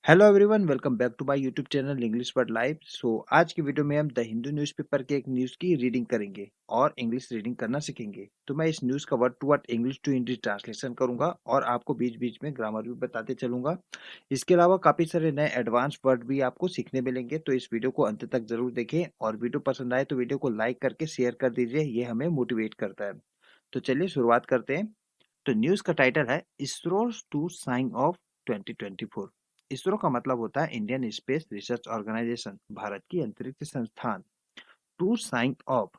Hello everyone, welcome back to my YouTube channel English word live. आज की video में हम द हिंदू न्यूज़पेपर के एक न्यूज़ की रीडिंग करेंगे और इंग्लिश रीडिंग करना सीखेंगे। तो मैं इस न्यूज़ का word to word English to Hindi translation करूंगा और आपको बीच बीच में ग्रामर भी बताते चलूंगा। इसके अलावा काफ़ी सारे नए एडवांस वर्ड भी आपको सीखने मिलेंगे, तो इस वीडियो को अंत तक जरूर देखें और वीडियो पसंद आए तो वीडियो को लाइक करके शेयर कर दीजिए, ये हमें मोटिवेट करता है। तो चलिए शुरुआत करते हैं। तो न्यूज़ का टाइटल है ISRO to sign off 2024। ISRO का मतलब होता है Indian space research organisation, Bharat की अंतरिक्ष संस्थान। To sign off,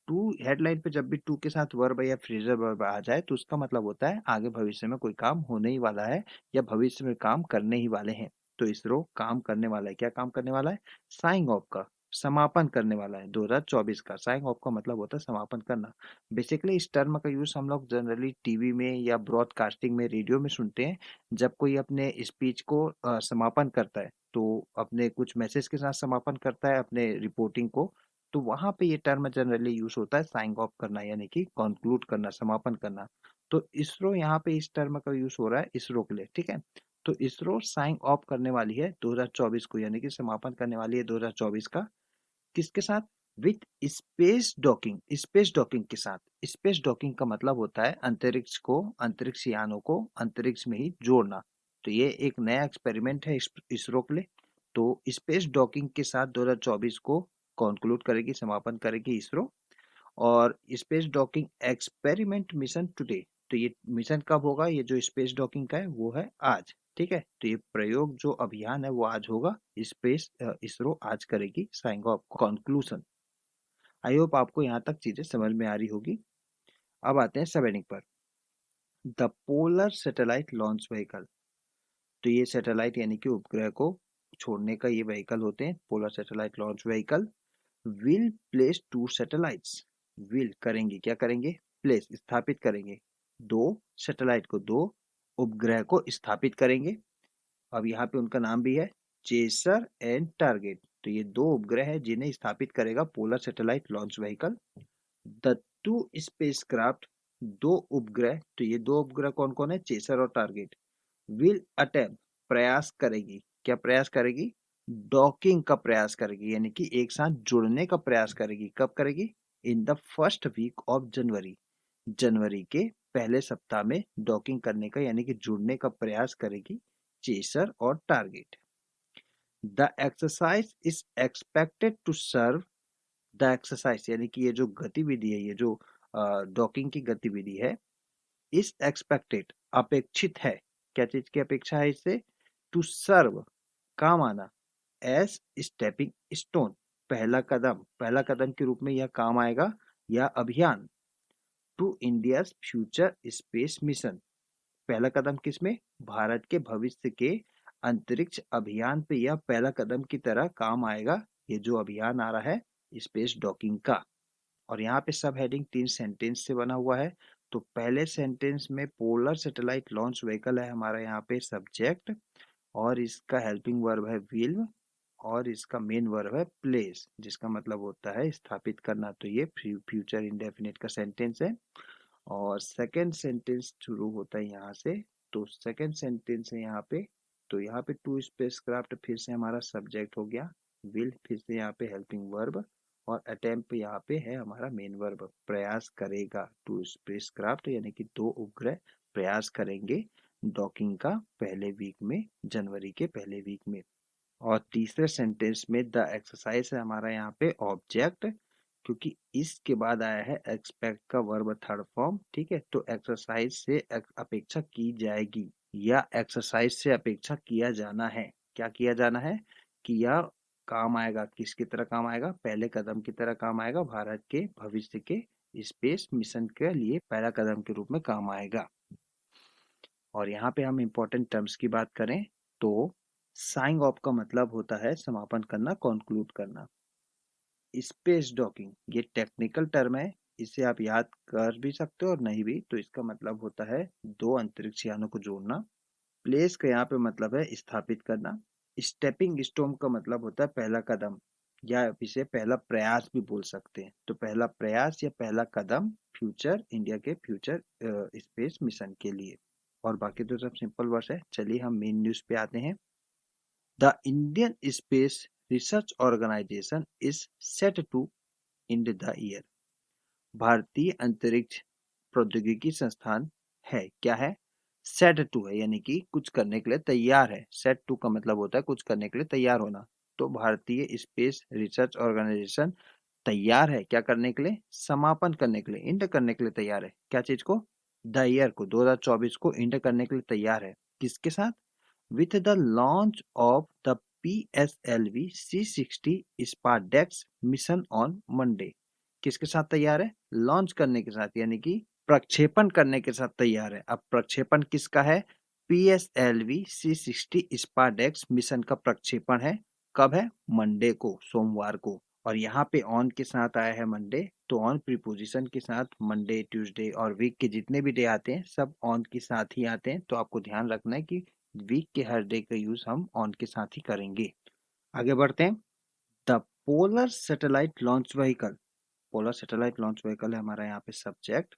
to headline पे जब भी टू के साथ वर्ब या फ्रेजल वर्ब आ जाए तो उसका मतलब होता है आगे भविष्य में कोई काम होने ही वाला है या भविष्य में काम करने ही वाले हैं। तो इसरो काम करने वाला है। क्या काम करने वाला है? साइन ऑफ का समापन करने वाला है 2024 का। साइन ऑफ का मतलब होता है समापन करना। बेसिकली इस टर्म का यूज हम लोग जनरली टीवी में या ब्रॉडकास्टिंग में, रेडियो में सुनते हैं। जब कोई अपने स्पीच को समापन करता है, तो अपने कुछ मैसेज के साथ समापन करता है अपने रिपोर्टिंग को, तो वहां पे ये टर्म जनरली यूज होता है साइन ऑफ करना, यानी कि कंक्लूड करना, समापन करना। तो इसरो यहाँ पे इस टर्म का यूज हो रहा है इसरो के लिए, ठीक है। तो इसरो साइन ऑफ करने वाली है 2024 को, यानी कि समापन करने वाली है 2024 का। किसके साथ? With space docking, space docking के साथ। स्पेस डॉकिंग का मतलब होता है अंतरिक्ष को, अंतरिक्ष यानों को अंतरिक्ष में ही जोड़ना। तो ये एक नया एक्सपेरिमेंट है इसरो के लिए। तो स्पेस डॉकिंग के साथ 2024 को कंक्लूड करेगी, समापन करेगी इसरो। और space docking experiment mission today. तो ये मिशन कब होगा? ये जो स्पेस डॉकिंग का है वो है आज, ठीक है। तो ये प्रयोग जो अभियान है वो आज होगा। इसरो आज करेगी sign off conclusion. I hope आपको यहाँ तक चीजें समझ में आ रही होगी। अब आते हैं सबहेडिंग पर। The polar satellite launch vehicle. तो ये सैटेलाइट यानी कि उपग्रह को छोड़ने का ये व्हीकल होते हैं, polar satellite launch vehicle. Will place two satellites. Will करेंगे, क्या करेंगे? प्लेस स्थापित करेंगे दो सैटेलाइट को, दो उपग्रह को स्थापित करेंगे। अब यहाँ पे उनका नाम भी है, चेसर एंड टारगेट। तो ये दो उपग्रह है जिन्हें स्थापित करेगा polar satellite launch vehicle. The two spacecraft, दो उपग्रह। तो ये दो उपग्रह कौन कौन है? चेसर और टारगेट। विल अटेम्प्ट, प्रयास करेगी। क्या प्रयास करेगी? डॉकिंग का प्रयास करेगी, यानी कि एक साथ जुड़ने का प्रयास करेगी। कब करेगी? In the first week of January, जनवरी के पहले सप्ताह में डॉकिंग करने का यानी कि जुड़ने का प्रयास करेगी चेसर और target. The exercise is expected to serve, the exercise यानी कि ये जो गतिविधि है, ये जो डॉकिंग की गतिविधि है, इज एक्सपेक्टेड अपेक्षित है। क्या चीज की अपेक्षा है इससे? टू सर्व, काम आना। एज स्टेपिंग स्टोन, पहला कदम, पहला कदम के रूप में यह काम आएगा, यह अभियान। To India future space mission, पहला कदम किसमें? भारत के भविष्य के अंतरिक्ष अभियान पे यह पहला कदम की तरह काम आएगा, ये जो अभियान आ रहा है स्पेस डॉकिंग का। और यहाँ पे सब हेडिंग 3 सेंटेंस से बना हुआ है। तो पहले सेंटेंस में पोलर सैटेलाइट लॉन्च व्हीकल है हमारा यहाँ पे सब्जेक्ट, और इसका हेल्पिंग वर्ब है विल, और इसका मेन वर्ब है प्लेस, जिसका मतलब होता है स्थापित करना। तो ये फ्यूचर इंडेफिनिट का सेंटेंस है। और सेकंड सेंटेंस शुरू होता है यहाँ से। तो सेकंड सेंटेंस है यहाँ पे। तो यहाँ पे टू स्पेसक्राफ्ट फिर से हमारा सब्जेक्ट हो गया, विल फिर से यहाँ पे हेल्पिंग वर्ब, और अटेम्प्ट यहाँ पे है हमारा मेन वर्ब, प्रयास करेगा। टू स्पेसक्राफ्ट यानी कि दो उपग्रह प्रयास करेंगे डॉकिंग का पहले वीक में, जनवरी के पहले वीक में। और तीसरे सेंटेंस में द एक्सरसाइज है हमारा यहाँ पे ऑब्जेक्ट, क्योंकि इसके बाद आया है एक्सपेक्ट का वर्ब थर्ड फॉर्म, ठीक है। तो एक्सरसाइज से अपेक्षा की जाएगी या एक्सरसाइज से अपेक्षा किया जाना है। क्या किया जाना है? कि यह काम आएगा, किसकी तरह काम आएगा? पहले कदम की तरह काम आएगा, भारत के भविष्य के स्पेस मिशन के लिए पहला कदम के रूप में काम आएगा। और यहाँ पे हम इम्पोर्टेंट टर्म्स की बात करें तो साइंग ऑफ का मतलब होता है समापन करना, कंक्लूड करना। स्पेस डॉकिंग ये टेक्निकल टर्म है, इसे आप याद कर भी सकते हो और नहीं भी। तो इसका मतलब होता है दो अंतरिक्ष यानों को जोड़ना। प्लेस का यहाँ पे मतलब है स्थापित करना। स्टेपिंग स्टोन का मतलब होता है पहला कदम, या इसे पहला प्रयास भी बोल सकते हैं। तो पहला प्रयास या पहला कदम फ्यूचर, इंडिया के फ्यूचर स्पेस मिशन के लिए। और बाकी तो सब सिंपल वर्ड्स है। चलिए हम मेन न्यूज पे आते हैं। The Indian space research organisation is set to in the year. भारतीय अंतरिक्ष प्रौद्योगिकी संस्थान है, क्या है? सेट टू है, यानी कि कुछ करने के लिए तैयार है। सेट टू का मतलब होता है कुछ करने के लिए तैयार होना। तो भारतीय स्पेस रिसर्च ऑर्गेनाइजेशन तैयार है क्या करने के लिए? समापन करने के लिए, इंड करने के लिए तैयार है। क्या चीज को? द ईयर को, 2024 को इंड करने के लिए तैयार है। किसके साथ? With the launch of the PSLV C60 SpaDeX mission on Monday. किसके साथ तैयार है? लॉन्च करने के साथ, यानी कि प्रक्षेपण करने के साथ तैयार है। अब प्रक्षेपण किसका है? PSLV C60 स्पारडेक्स मिशन का प्रक्षेपण है। कब है? मंडे को, सोमवार को। और यहाँ पे ऑन के साथ आया है मंडे, तो ऑन प्रीपोजिशन के साथ मंडे, ट्यूसडे और वीक के जितने भी डे आते हैं सब ऑन के साथ ही आते हैं। तो आपको ध्यान रखना है कि वीक के हर डे का यूज हम ऑन के साथ ही करेंगे। आगे बढ़ते हैं। The polar satellite launch vehicle, polar satellite launch vehicle है हमारा यहाँ पे सब्जेक्ट।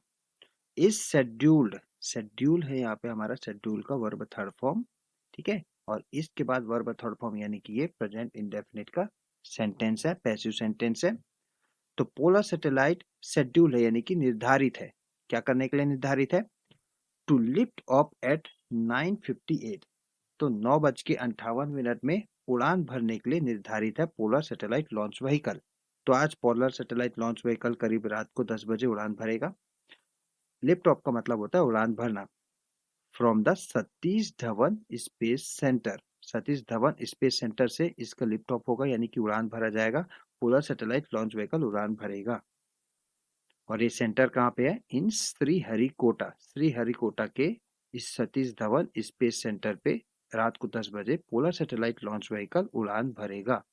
इज शेड्यूल्ड, शेड्यूल है यहाँ पे हमारा, शेड्यूल का वर्ब थर्ड फॉर्म, ठीक है। और इसके बाद वर्ब थर्ड फॉर्म, यानी कि ये प्रेजेंट इंडेफिनिट का सेंटेंस है, पैसिव सेंटेंस है। तो पोलर सैटेलाइट शेड्यूल है, यानी कि निर्धारित है। क्या करने के लिए निर्धारित है? टू लिफ्ट ऑफ एट 9:58, तो 9:58 में उड़ान भरने के लिए निर्धारित है पोलर सैटेलाइट लॉन्च व्हीकल। तो आज पोलर सैटेलाइट लॉन्च व्हीकल करीब रात को 10 बजे उड़ान भरेगा। लिफ्ट ऑफ का मतलब होता है उड़ान भरना। From the Satish Dhawan space centre, Satish Dhawan space centre से इसका लिफ्ट ऑफ होगा, यानी कि उड़ान भरा जाएगा। पोलर सैटेलाइट लॉन्च व्हीकल उड़ान भरेगा। और ये सेंटर कहाँ पे है? इन श्रीहरिकोटा, श्रीहरिकोटा के इस सतीश धवन स्पेस सेंटर पे रात को 10 बजे पोलर सैटेलाइट लॉन्च व्हीकल उड़ान भरेगा।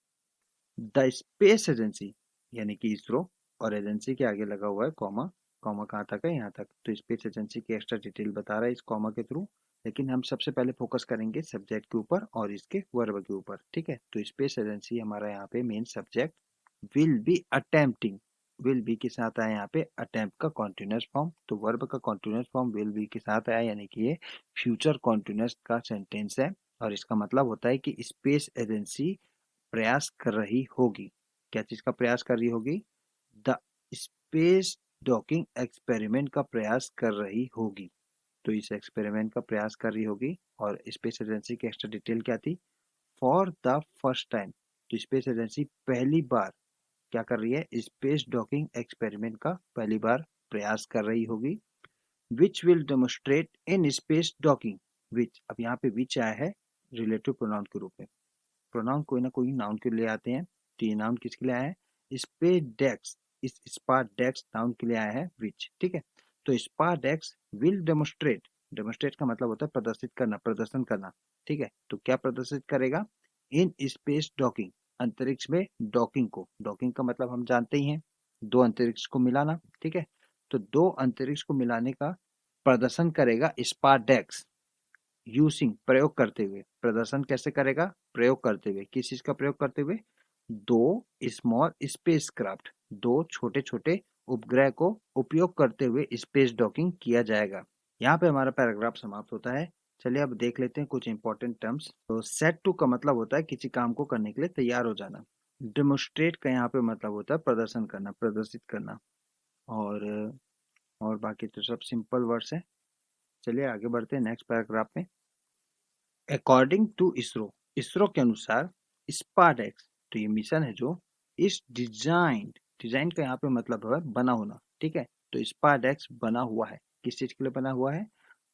द स्पेस एजेंसी, यानी कि इसरो, और एजेंसी के आगे लगा हुआ है कॉमा, कॉमा कहाँ तक है? यहाँ तक। तो स्पेस एजेंसी की एक्स्ट्रा डिटेल बता रहा है इस कॉमा के थ्रू, लेकिन हम सबसे पहले फोकस करेंगे सब्जेक्ट के ऊपर और इसके वर्ब के ऊपर, ठीक है। तो स्पेस एजेंसी हमारा यहाँ पे main subject. Will be attempting, will be के साथ आया यहाँ पे अटेम्प्ट का कॉन्टिन्यूअस फॉर्म, तो वर्ब का कॉन्टिन्यूअस फॉर्म विल बी के साथ आया, यानी कि ये फ्यूचर कॉन्टिन्यूअस का सेंटेंस है। और इसका मतलब होता है कि स्पेस एजेंसी प्रयास कर रही होगी। क्या चीज का प्रयास कर रही होगी? द स्पेस डॉकिंग एक्सपेरिमेंट का प्रयास कर रही होगी। तो इस एक्सपेरिमेंट का प्रयास कर रही होगी। और स्पेस एजेंसी की एक्स्ट्रा डिटेल क्या थी? फॉर द फर्स्ट टाइम, तो स्पेस एजेंसी पहली बार क्या कर रही है? स्पेस डॉकिंग एक्सपेरिमेंट का पहली बार प्रयास कर रही होगी। Which will demonstrate in space docking, which, अब यहाँ पे विच आया है रिलेटिव प्रोनाउन के रूप में। प्रोनाउन कोई ना कोई नाउन के लिए आते हैं, तो ये नाउन किसके लिए आया है? स्पेस डेक्स, इस स्पार डेक्स नाउन के लिए आया है विच, ठीक है। तो SpaDeX will demonstrate, demonstrate का मतलब होता है प्रदर्शित करना, प्रदर्शन करना, ठीक है। तो क्या प्रदर्शित करेगा? इन स्पेस डॉकिंग, अंतरिक्ष में डॉकिंग को, डॉकिंग का मतलब हम जानते ही हैं, दो अंतरिक्ष को मिलाना, ठीक है। तो दो अंतरिक्ष को मिलाने का प्रदर्शन करेगा स्पार डेक्स, यूजिंग, प्रयोग करते हुए। प्रदर्शन कैसे करेगा? प्रयोग करते हुए। किस चीज का प्रयोग करते हुए? दो स्मॉल स्पेसक्राफ्ट, दो छोटे छोटे उपग्रह को उपयोग करते हुए स्पेस डॉकिंग किया जाएगा। यहाँ पे हमारा पैराग्राफ समाप्त होता है। चलिए अब देख लेते हैं कुछ इंपॉर्टेंट टर्म्स। तो सेट टू का मतलब होता है किसी काम को करने के लिए तैयार हो जाना। डेमोस्ट्रेट का यहाँ पे मतलब होता है प्रदर्शन करना, प्रदर्शित करना। और और बाकी तो सब सिंपल वर्ड्स है। चलिए आगे बढ़ते हैं नेक्स्ट पैराग्राफ में। अकॉर्डिंग टू इसरो, इसरो के अनुसार स्पारडेक्स, तो ये मिशन है जो इस डिजाइन, डिजाइन का यहाँ पे मतलब है बना होना, ठीक है। तो स्पारडेक्स बना हुआ है, किस चीज के लिए बना हुआ है?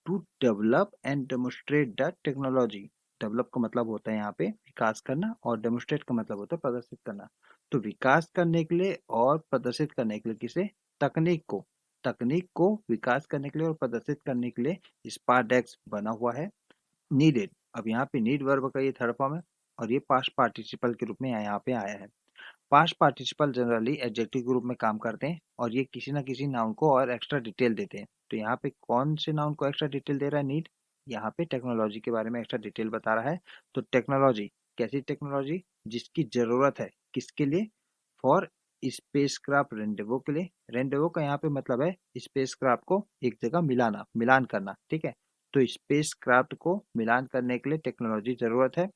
To develop and demonstrate the technology. Develop का मतलब होता है यहाँ पे विकास करना, और डेमोस्ट्रेट का मतलब होता है प्रदर्शित करना। तो विकास करने के लिए और प्रदर्शित करने के लिए किसे? तकनीक को, तकनीक को विकास करने के लिए और प्रदर्शित करने के लिए स्पारडेक्स बना हुआ है। नीडेड, अब यहाँ पे नीड वर्ब का ये थर्ड फॉर्म है, और ये पास्ट पार्टिसिपल के रूप में यहाँ पे आया है। पास्ट पार्टिसिपल जनरली एडजेक्टिव के रूप में काम करते हैं, और ये किसी ना किसी नाउन को और एक्स्ट्रा डिटेल देते हैं। तो यहाँ पे कौन से नाउन को एक्स्ट्रा डिटेल दे रहा है नीड? यहाँ पे टेक्नोलॉजी के बारे में एक्स्ट्रा डिटेल बता रहा है। तो टेक्नोलॉजी, कैसी टेक्नोलॉजी? जिसकी जरूरत है किसके लिए? फॉर स्पेसक्राफ्ट रेंडेवो के लिए। रेंडेवो का यहाँ पे मतलब है स्पेसक्राफ्ट को एक जगह मिलाना, मिलान करना, ठीक है। तो स्पेसक्राफ्ट को मिलान करने के लिए टेक्नोलॉजी जरूरत है।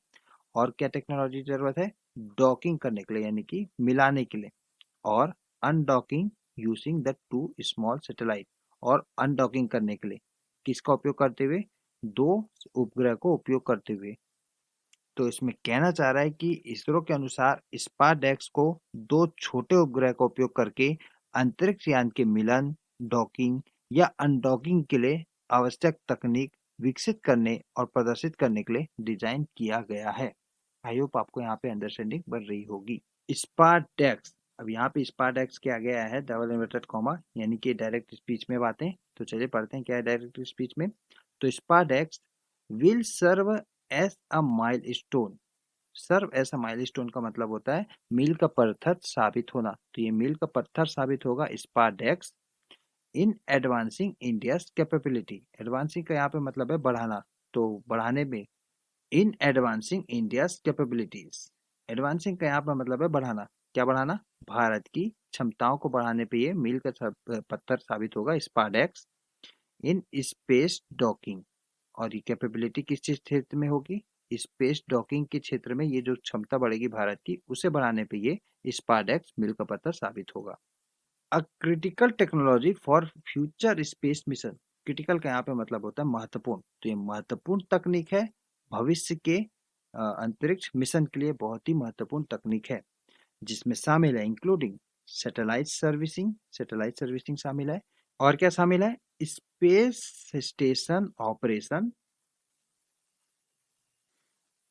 और क्या टेक्नोलॉजी की जरूरत है? डॉकिंग करने के लिए यानी कि मिलाने के लिए, और undocking using the two small satellite, और अनडॉकिंग करने के लिए किसका उपयोग करते हुए? दो उपग्रह को उपयोग करते हुए। तो इसमें कहना चाह रहा है कि इसरो के अनुसार स्पारडेक्स को दो छोटे उपग्रह का उपयोग करके अंतरिक्ष यान के मिलन, डॉकिंग या अनडॉकिंग के लिए आवश्यक तकनीक विकसित करने और प्रदर्शित करने के लिए डिजाइन किया गया है। आई होप आपको यहाँ पे अंडरस्टैंडिंग बढ़ रही होगी। स्पारडेक्स, अब यहाँ पे स्पारडेक्स क्या गया है? डबल इन्वर्टेड कॉमा यानी कि डायरेक्ट स्पीच में बातें। तो चलिए पढ़ते हैं क्या है डायरेक्ट स्पीच में। तो SpaDeX will serve as a milestone. Serve as a milestone का मतलब होता है मील का पत्थर साबित होना। तो ये मील का पत्थर साबित होगा स्पारडेक्स इन एडवांसिंग इंडियाज कैपेबिलिटी। एडवांसिंग का यहाँ पे मतलब है बढ़ाना, तो बढ़ाने में इन एडवांसिंग इंडियाज कैपेबिलिटीज। एडवांसिंग का यहाँ पर मतलब है बढ़ाना। क्या बढ़ाना? भारत की क्षमताओं को बढ़ाने पे ये मील का पत्थर साबित होगा स्पारडेक्स इन स्पेस डॉकिंग। और ये कैपेबिलिटी किस चीज क्षेत्र में होगी? स्पेस डॉकिंग के क्षेत्र में ये जो क्षमता बढ़ेगी भारत की, उसे बढ़ाने पे ये स्पारडेक्स मील का पत्थर साबित होगा। A critical technology for future space mission. Critical का यहाँ पे मतलब होता है महत्वपूर्ण। तो ये महत्वपूर्ण तकनीक है भविष्य के अंतरिक्ष मिशन के लिए, बहुत ही महत्वपूर्ण तकनीक है, जिसमें शामिल है including satellite servicing. Satellite servicing शामिल है। और क्या शामिल है? Space station operation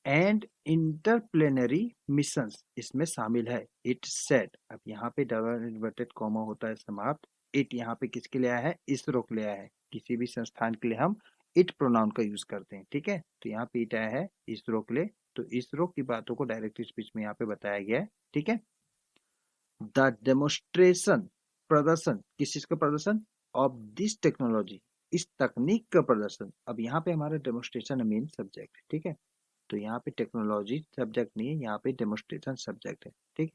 and interplanetary missions इसमें शामिल है। इट सेट, अब यहाँ पे डबल इन्वर्टेड कॉमा होता है समाप्त। इट यहाँ पे किसके लिए आया है? इसरो के लिए आया है। किसी भी संस्थान के लिए हम इट प्रोनाउन का यूज करते हैं, ठीक है। तो यहाँ पे इट आया है इसरो के लिए। तो इसरो की बातों को डायरेक्ट स्पीच में यहाँ पे बताया गया है, ठीक है। द डेमोस्ट्रेशन, प्रदर्शन, किस चीज का प्रदर्शन? ऑफ दिस टेक्नोलॉजी, इस तकनीक का प्रदर्शन। अब यहाँ पे हमारा डेमोस्ट्रेशन मेन सब्जेक्ट है, ठीक है। तो यहाँ पे टेक्नोलॉजी सब्जेक्ट नहीं है, यहाँ पे डेमोस्ट्रेशन सब्जेक्ट है, ठीक।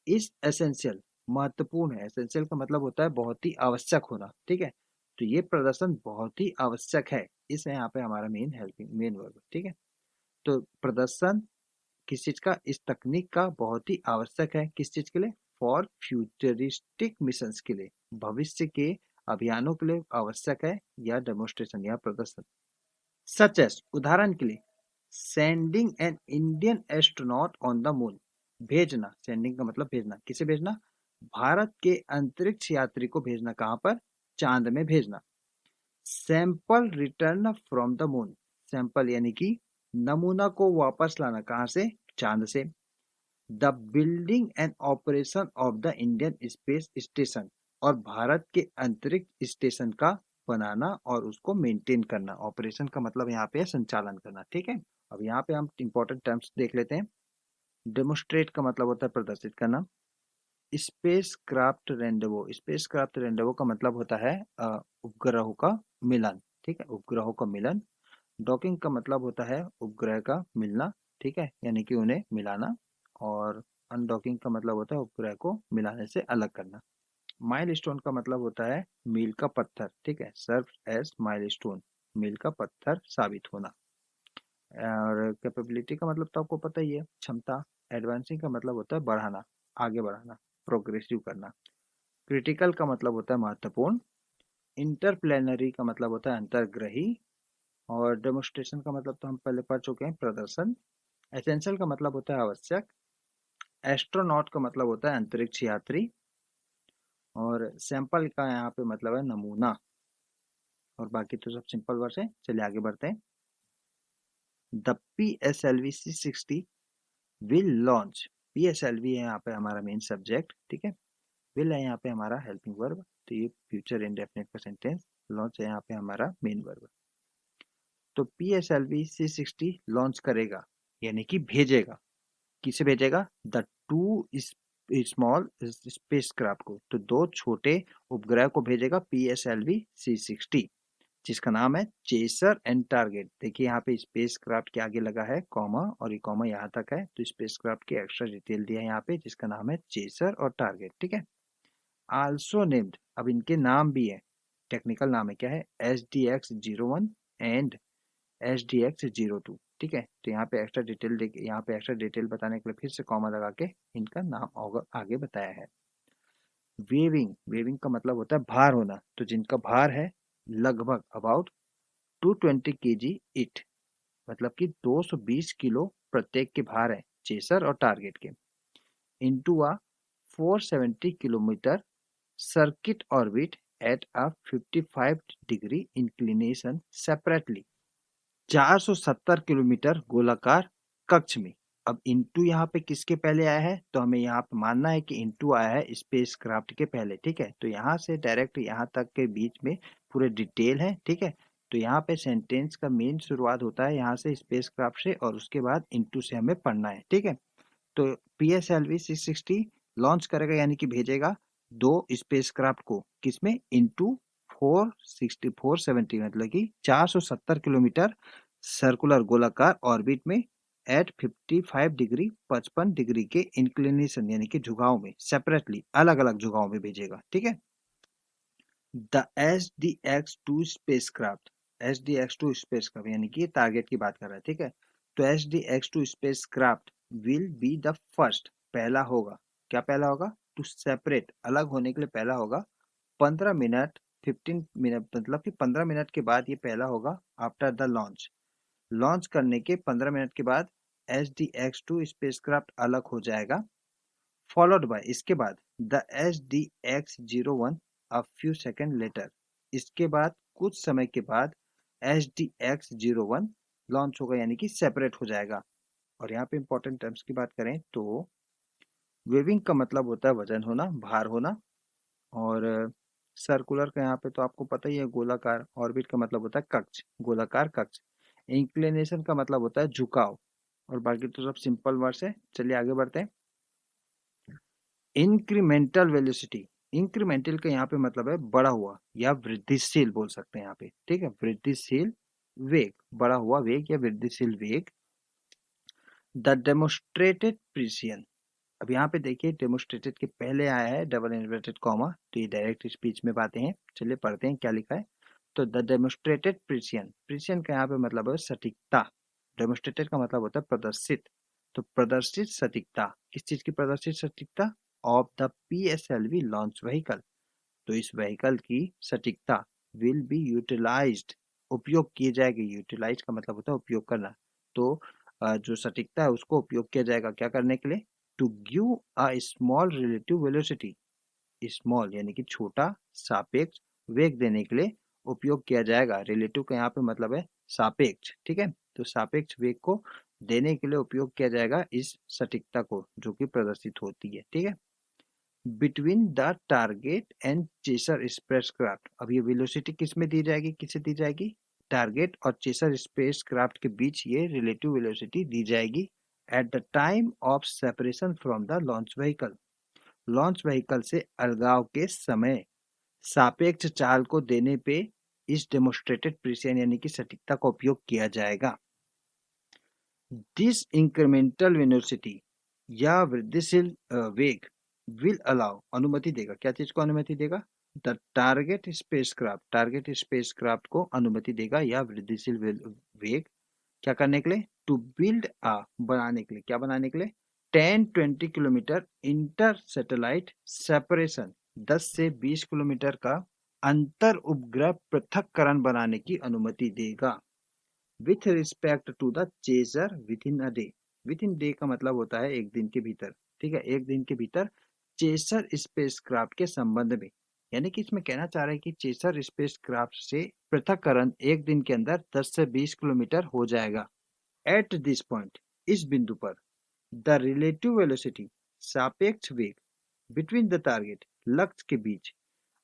इस एसेंशियल, महत्वपूर्ण है। एसेंशियल का मतलब होता है बहुत ही आवश्यक होना, ठीक है। तो ये प्रदर्शन बहुत ही आवश्यक है, इस यहाँ पे हमारा मेन हेल्पिंग मेन वर्ब, ठीक है। तो प्रदर्शन किस चीज का? इस तकनीक का बहुत ही आवश्यक है। किस चीज के लिए? फॉर फ्यूचरिस्टिक मिशंस के लिए, भविष्य के अभियानों के लिए आवश्यक है या डेमोस्ट्रेशन या प्रदर्शन। सच एस, उदाहरण के लिए, sending an Indian astronaut on the moon. भेजना, सेंडिंग का मतलब भेजना। किसे भेजना? भारत के अंतरिक्ष यात्री को भेजना। कहां पर? चांद में भेजना। Sample return from the moon. Sample यानी कि नमूना को वापस लाना। कहां से? चांद से। The building and operation of the Indian space station, और भारत के अंतरिक्ष स्टेशन का बनाना और उसको मेंटेन करना। ऑपरेशन का मतलब यहाँ पे है संचालन करना, ठीक है। अब यहाँ पे हम इंपॉर्टेंट टर्म्स देख लेते हैं। डेमोस्ट्रेट का मतलब होता है प्रदर्शित करना। स्पेस क्राफ्ट रेंडेवो, स्पेस क्राफ्ट रेंडेवो का मतलब होता है उपग्रहों का मिलन, ठीक है, उपग्रहों का मिलन। डॉकिंग का मतलब होता है उपग्रह का मिलना, ठीक है, यानी कि उन्हें मिलाना। और अनडॉकिंग का मतलब होता है उपग्रह को मिलाने से अलग करना। माइलस्टोन का मतलब होता है मील का पत्थर, ठीक है, सर्व एज माइलस्टोन, मील का पत्थर साबित होना। और कैपेबिलिटी का मतलब तो आपको पता ही है, क्षमता। एडवांसिंग का मतलब होता है बढ़ाना, आगे बढ़ाना, प्रोग्रेसिव करना। क्रिटिकल का मतलब होता है महत्वपूर्ण। इंटरप्लेनरी का मतलब होता है अंतर्ग्रही। और डेमोस्ट्रेशन का मतलब तो हम पहले पढ़ चुके हैं, प्रदर्शन। एसेंशियल का मतलब होता है आवश्यक। एस्ट्रोनॉट का मतलब होता है अंतरिक्ष यात्री। और सैंपल का यहाँ पे मतलब है नमूना। और बाकी तो सब सिंपल वर्ड्स है। चलिए आगे बढ़ते हैं। The PSLV C60 will launch. PSLV है यहाँ पे हमारा मेन सब्जेक्ट, ठीक है। विल है यहाँ पे हमारा हेल्पिंग वर्ब, तो ये फ्यूचर इंडेफिनिट का सेंटेंस। लॉन्च है यहाँ पे हमारा मेन वर्ब। तो PSLV C60 लॉन्च करेगा यानी कि भेजेगा। किसे भेजेगा? द टू स्मॉल स्पेसक्राफ्ट को, तो दो छोटे उपग्रह को भेजेगा PSLV C60, जिसका नाम है चेसर एंड टारगेट। देखिए यहाँ पे स्पेसक्राफ्ट के आगे लगा है कॉमा, और ये कॉमा यहाँ तक है, तो स्पेसक्राफ्ट की एक्स्ट्रा डिटेल दिया है यहाँ पे, जिसका नाम है चेसर और टारगेट, ठीक है। आल्सो नेम्ड, अब इनके नाम भी है, टेक्निकल नाम है, क्या है? SDX-01 and SDX-02। ठीक है। तो यहाँ पे एक्स्ट्रा डिटेल बताने के लिए फिर से कॉमा लगा के इनका नाम आगे बताया है। वेविंग का मतलब होता है भार होना। तो जिनका भार है लगभग अबाउट 220 केजी इट, मतलब कि 220 किलो प्रत्येक के भार है चेसर और टारगेट के, into a 470 kilometre circuit orbit at a 55 degree inclination separately, 470 kilometre गोलाकार कक्ष में। अब इनटू यहाँ पे किसके पहले आया है, तो हमें यहाँ पे मानना है कि इनटू आया है स्पेस क्राफ्ट के पहले, ठीक है। तो यहाँ से डायरेक्ट यहाँ तक के बीच में पूरे डिटेल है, ठीक है। तो यहाँ पे सेंटेंस का मेन शुरुआत होता है यहाँ से स्पेस क्राफ्ट से, और उसके बाद इनटू से हमें पढ़ना है, ठीक है। तो PSLV 660 लॉन्च करेगा, यानी कि भेजेगा 2 स्पेसक्राफ्ट को, किसमें, इनटू 470, मतलब कि 470 किलोमीटर सर्कुलर गोलाकार ऑर्बिट में एट 55 डिग्री 55 डिग्री के इंक्लिनेशन यानी कि झुकाव में, सेपरेटली अलग अलग झुकाव में भेजेगा, ठीक है। The SDX-2 spacecraft, SDX-2 spacecraft यानी कि टारगेट की बात कर रहा है, ठीक है। तो SDX-2 spacecraft will be the first, पहला होगा, क्या पहला होगा, टू सेपरेट, अलग होने के लिए पहला होगा 15 मिनट 15 मिनट, मतलब कि 15 मिनट के बाद ये पहला होगा आफ्टर द लॉन्च, लॉन्च करने के 15 मिनट के बाद SDX-2 स्पेसक्राफ्ट अलग हो जाएगा, फॉलोड बाय, इसके बाद the SDX-01 a few second later, इसके बाद कुछ समय के बाद SDX-01 लॉन्च होगा, यानी कि सेपरेट हो जाएगा। और यहाँ पे इंपॉर्टेंट टर्म्स की बात करें तो वेविंग का मतलब होता है वजन होना, भार होना, और सर्कुलर का यहाँ पे तो आपको पता ही है गोलाकार, ऑर्बिट का मतलब होता है कक्ष, गोलाकार कक्ष, इंक्लिनेशन का मतलब होता है झुकाव, और बाकी तो सब सिंपल वर्ड्स है। चलिए आगे बढ़ते हैं। इंक्रीमेंटल वेलोसिटी, इंक्रीमेंटल का यहाँ पे मतलब है बढ़ा हुआ या वृद्धिशील बोल सकते हैं यहाँ पे, ठीक है, वृद्धिशील वेग, बढ़ा हुआ वेग या वृद्धिशील वेग। द डेमोस्ट्रेटेड प्रिसियन, अब यहाँ पे देखिए डेमोस्ट्रेटेड के पहले आया है डबल इन्वर्टेड कॉमा, तो ये डायरेक्ट स्पीच में बातें हैं। चलिए पढ़ते हैं क्या लिखा है। तो द डेमोस्ट्रेटेड प्रिसियन, प्रिसियन का यहाँ पे मतलब है सटीकता, डेमोस्ट्रेटेड का मतलब होता है प्रदर्शित, तो प्रदर्शित सटीकता, किस चीज की प्रदर्शित सटीकता, of the PSLV launch vehicle, तो इस व्हीकल की सटीकता विल बी यूटिलाइज्ड, उपयोग किए जाएगी, यूटिलाइज का मतलब होता है उपयोग करना, तो जो सटीकता है उसको उपयोग किया जाएगा क्या करने के लिए, to give a small relative velocity, small यानी कि छोटा सापेक्ष वेग देने के लिए उपयोग किया जाएगा। रिलेटिव का यहाँ पे मतलब है सापेक्ष, ठीक है। तो सापेक्ष वेग को देने के लिए उपयोग किया जाएगा इस सटीकता को जो कि प्रदर्शित होती है, ठीक है। Between the target and chaser spacecraft, अब ये वेलोसिटी किस में दी जाएगी, किसे दी जाएगी, टारगेट और चेसर स्पेसक्राफ्ट के बीच ये रिलेटिव वेलोसिटी दी जाएगी at the time of separation from the launch vehicle, launch vehicle से अलगाव के समय सापेक्ष चाल को देने पे इस डेमोस्ट्रेटेड प्रिसिजन यानी कि सटीकता का उपयोग किया जाएगा। दिस इंक्रीमेंटल वेलोसिटी या वृद्धिशील वेग विल अलाउ, अनुमति देगा, क्या चीज को अनुमति देगा, द टारगेट स्पेसक्राफ्ट को अनुमति देगा या वृद्धिशील वेग क्या करने के लिए, टू बिल्ड अ, बनाने के लिए, क्या बनाने के लिए, 10-20 किलोमीटर इंटर सैटेलाइट सेपरेशन, 10 से 20 किलोमीटर का अंतर उपग्रह पृथक्करण बनाने की अनुमति देगा, with respect to the chaser within a day, within day का मतलब होता है एक दिन के भीतर, ठीक है, एक दिन के भीतर चेसर स्पेसक्राफ्ट के संबंध में, यानी कि इसमें कहना चाह रहा है कि चेसर स्पेसक्राफ्ट से पृथक्करण एक दिन के अंदर 10 से 20 किलोमीटर हो जाएगा। एट दिस पॉइंट, इस बिंदु पर, द रिलेटिव वेलोसिटी, सापेक्ष वेग, बिटवीन द टारगेट, लक्ष्य के बीच,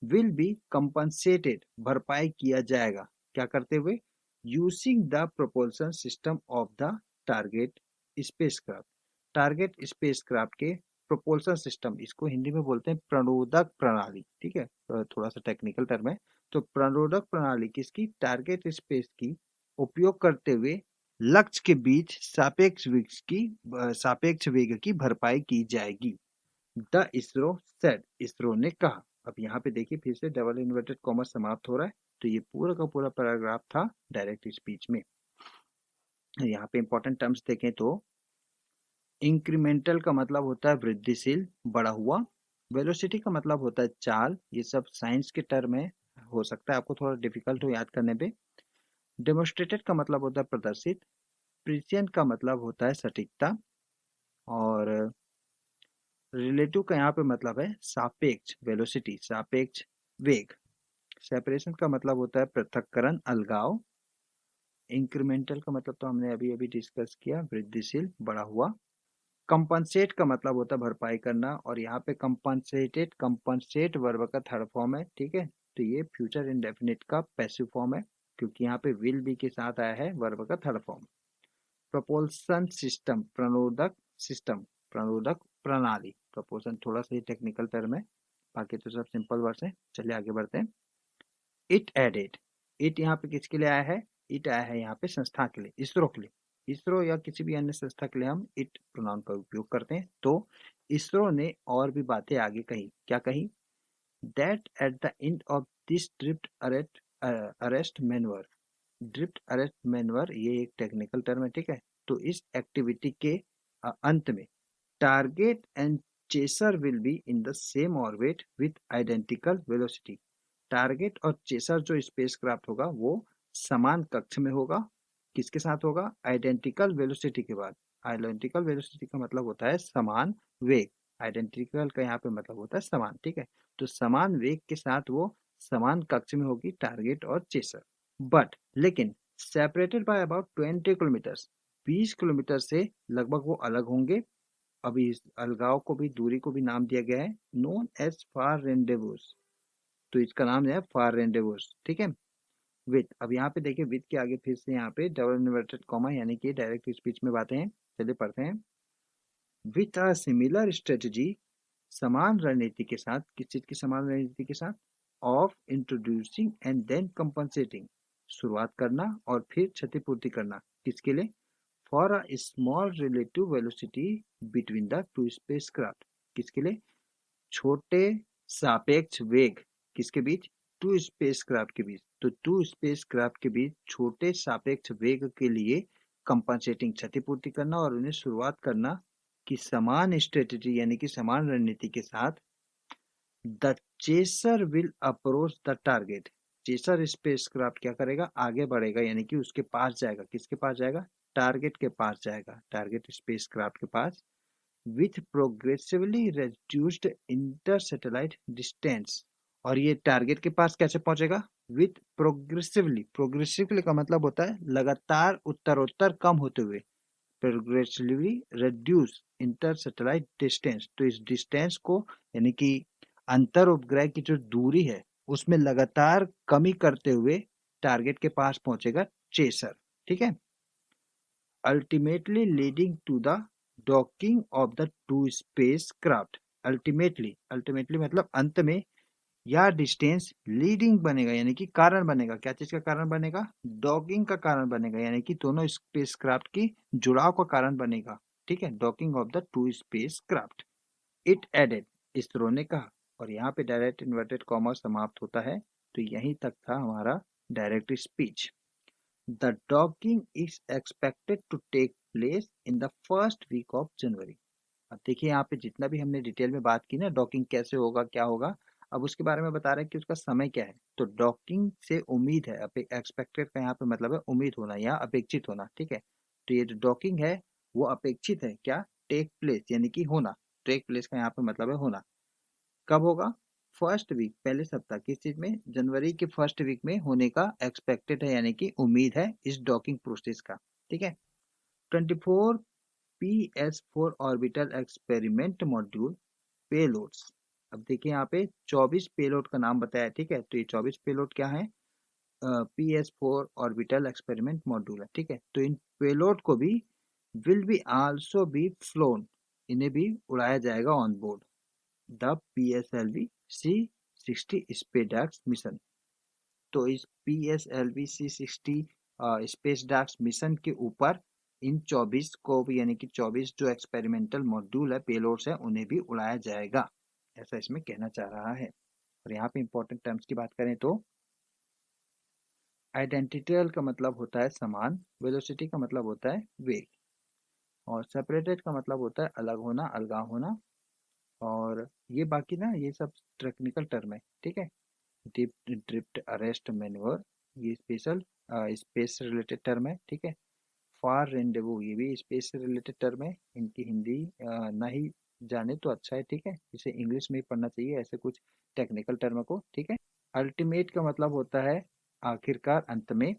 विल बी कंपनसेटेड, भरपाई किया जाएगा, क्या करते हुए, using the propulsion system of the target spacecraft, target spacecraft के प्रोपल्शन सिस्टम, इसको हिंदी में बोलते हैं प्रणोदक प्रणाली, ठीक है, थोड़ा सा टेक्निकल टर्म है। तो प्रणोदक प्रणाली किसकी, टारगेट स्पेस की उपयोग करते हुए लक्ष्य के बीच सापेक्ष वेग की भरपाई की जाएगी। द इसरो सेड, इसरो ने कहा। अब यहाँ पे देखिए फिर से डबल इन्वर्टेड कॉमा समाप्त हो रहा है, तो ये पूरा का पूरा पैराग्राफ था डायरेक्ट स्पीच में। यहाँ पे इंपॉर्टेंट टर्म्स देखें तो इंक्रीमेंटल का मतलब होता है वृद्धिशील, बढ़ा हुआ। वेलोसिटी का मतलब होता है चाल। ये सब साइंस के टर्म है, हो सकता है आपको थोड़ा डिफिकल्ट हो याद करने पे। डेमोन्स्ट्रेटेड का मतलब होता है प्रदर्शित। प्रिसियन का मतलब होता है सटीकता। और रिलेटिव का यहाँ पे मतलब है सापेक्ष वेलोसिटी, सापेक्ष वेग। सेपरेशन का मतलब होता है पृथक्करण, अलगाव। इंक्रीमेंटल का मतलब तो हमने अभी अभी डिस्कस किया, वृद्धिशील, बढ़ा हुआ। कंपनसेट का मतलब होता है भरपाई करना, और यहाँ पे कंपनसेटेड, कंपनसेट वर्ब का थर्ड फॉर्म है, ठीक है। तो ये फ्यूचर इंडेफिनिट का पैसिव फॉर्म है, क्योंकि यहाँ पे विल बी के साथ आया है वर्ब का थर्ड फॉर्म। प्रोपोल्सन सिस्टम, प्रणोदक सिस्टम, प्रणोदक प्रणाली। प्रोपोल्सन थोड़ा सा ही टेक्निकल टर्म है, बाकी तो सब सिंपल वर्ड्स हैं। चलिए आगे बढ़ते हैं। इट एडेड, इट यहाँ पे किसके लिए आया है? इट आया है यहाँ पे संस्था के लिए, इसरो के लिए। इसरो या किसी भी अन्य संस्था के लिए हम इट प्रोनाउन का उपयोग करते हैं। तो इसरो ने और भी बातें आगे कही, क्या कही? That at the end of this drift arrest manoeuvre, drift arrest manoeuvre ये एक टेक्निकल टर्म है, ठीक है। तो इस एक्टिविटी के अंत में target and chaser will be in the same orbit with identical velocity. Target और चेसर जो स्पेसक्राफ्ट होगा वो समान कक्ष में होगा। किसके साथ होगा? आइडेंटिकल वेलोसिटी के बाद। आइडेंटिकल वेलोसिटी का मतलब होता है समान वेग। आइडेंटिकल का यहाँ पे मतलब होता है समान, ठीक है। तो समान वेग के साथ वो समान कक्ष में होगी, टारगेट और चेसर। बट लेकिन separated by about 20 kilometre, 20 kilometre से लगभग वो अलग होंगे। अभी इस अलगाव को भी, दूरी को भी नाम दिया गया है नोन एज फार रेंडेवोस। तो इसका नाम है फार रेंडेवोस, ठीक है। विथ, अब यहाँ पे देखिए विथ के आगे फिर से यहाँ पे डबल इन्वर्टेड कॉमा, यानी कि डायरेक्ट स्पीच में बातें हैं। चलिए पढ़ते हैं। विथ अ सिमिलर स्ट्रेटजी, समान रणनीति के साथ। किस चीज की समान रणनीति के साथ? Of introducing and then compensating, शुरुआत करना और फिर क्षतिपूर्ति करना। किसके लिए? For a small relative velocity between the two spacecraft. किसके लिए? छोटे सापेक्ष वेग किसके बीच? टू स्पेसक्राफ्ट के बीच। तो टू स्पेसक्राफ्ट के बीच छोटे सापेक्ष वेग के लिए कंपनसेटिंग, क्षतिपूर्ति करना और उन्हें शुरुआत करना की समान स्ट्रेटेजी यानी कि समान रणनीति के साथ। The chaser will approach the target, chaser spacecraft क्या करेगा? आगे बढ़ेगा, यानी कि उसके पास जाएगा। किसके पास जाएगा? टारगेट के पास जाएगा, टारगेट स्पेसक्राफ्ट के पास। With progressively reduced inter satellite distance, और ये टारगेट के पास कैसे पहुंचेगा? विथ प्रोग्रेसिवली, प्रोग्रेसिवली का मतलब होता है लगातार उत्तरोत्तर कम होते हुए। Progressively reduce inter satellite distance, तो इस डिस्टेंस को यानी कि अंतर उपग्रह की जो दूरी है उसमें लगातार कमी करते हुए टारगेट के पास पहुंचेगा चेसर, ठीक है। Ultimately leading to the docking of the two spacecraft. Ultimately, ultimately मतलब अंत में, या डिस्टेंस लीडिंग बनेगा यानी कि कारण बनेगा। क्या चीज का कारण बनेगा? डॉकिंग का कारण बनेगा, यानी कि दोनों स्पेस क्राफ्ट की जुड़ाव का कारण बनेगा, ठीक है। Docking of the two spacecraft. It added, ISRO ने कहा। और यहाँ पे डायरेक्ट इन्वर्टेड कॉमा समाप्त होता है। तो यहीं तक था हमारा direct speech. The docking is expected to take place in the first week of January. अब देखिए यहाँ पे जितना भी हमने डिटेल में बात की ना, डॉकिंग कैसे होगा, क्या होगा, अब उसके बारे में बता रहे हैं कि उसका समय क्या है। तो डॉकिंग से उम्मीद है, एक्सपेक्टेड का यहाँ पे मतलब है उम्मीद होना या अपेक्षित होना, ठीक है। तो ये जो डॉकिंग है वो अपेक्षित है, क्या? टेक प्लेस यानी कि होना। टेक प्लेस का यहाँ पे मतलब है होना। कब होगा? फर्स्ट वीक, पहले सप्ताह। किस चीज में? जनवरी के फर्स्ट वीक में होने का एक्सपेक्टेड है, यानी कि उम्मीद है इस डॉकिंग प्रोसेस का, ठीक है। 24 PS4 orbital experiment module payloads. अब देखिए यहाँ पे 24 पेलोड का नाम बताया, ठीक है। तो ये 24 पेलोड क्या है? PS4 ऑर्बिटल एक्सपेरिमेंट मॉड्यूल है, ठीक है। तो इन पेलोड को भी will be also be flown, इन्हें भी उड़ाया जाएगा on board the PSLV C60 SpaDeX mission. तो इस PSLV C60 स्पेसडॉक्स मिशन के ऊपर इन 24 को भी, यानी कि 24 जो एक्सपेरिमेंटल मॉड्यूल है, पेलोड्स है, उन्हें भी उड़ाया जाएगा, ऐसा इसमें कहना चाह रहा है। और यहाँ पे इंपॉर्टेंट टर्म्स की बात करें तो आइडेंटिकल का मतलब होता है समान, वेलोसिटी का मतलब होता है वेग, और सेपरेटेड का मतलब होता है अलग होना, अलगाव होना। और ये बाकी ना ये सब टेक्निकल टर्म है, ठीक है। डीप ड्रिफ्ट अरेस्ट मैन्योर, ये स्पेशल स्पेस से रिलेटेड टर्म है, ठीक है। फार रेंडेवू, ये भी स्पेस से रिलेटेड टर्म है। इनकी हिंदी ना ही जाने तो अच्छा है, ठीक है। इसे इंग्लिश में ही पढ़ना चाहिए ऐसे कुछ टेक्निकल टर्म को, ठीक है। अल्टीमेट का मतलब होता है आखिरकार, अंत में।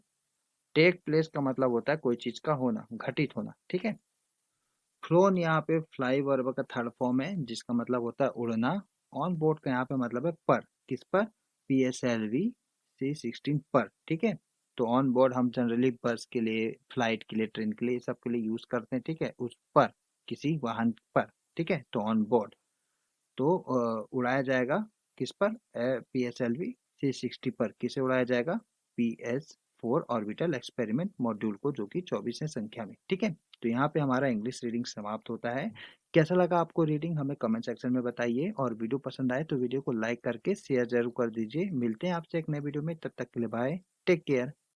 टेक प्लेस का मतलब होता है कोई चीज का होना, घटित होना, ठीक है। फ्लोन यहाँ पे फ्लाई वर्ब का थर्ड फॉर्म है, जिसका मतलब होता है उड़ना। ऑन बोर्ड का यहाँ पे मतलब है पर, किस पर, PSLV C16 पर, ठीक है। तो ऑन बोर्ड हम जनरली बस के लिए, फ्लाइट के लिए, ट्रेन के लिए, सब के लिए यूज करते हैं, ठीक है, उस पर, किसी वाहन पर, ठीक है। तो ऑन बोर्ड, तो उड़ाया जाएगा किस पर, PSLV C60 पर। किसे उड़ाया जाएगा, PS4 ऑर्बिटल एक्सपेरिमेंट मॉड्यूल को, जो कि 24 है संख्या में, ठीक है। तो यहाँ पे हमारा इंग्लिश रीडिंग समाप्त होता है। कैसा लगा आपको रीडिंग, हमें कमेंट सेक्शन में बताइए, और वीडियो पसंद आए तो वीडियो को लाइक करके शेयर जरूर कर दीजिए। मिलते हैं आपसे एक नए वीडियो में, तब तक के लिए बाय, टेक केयर।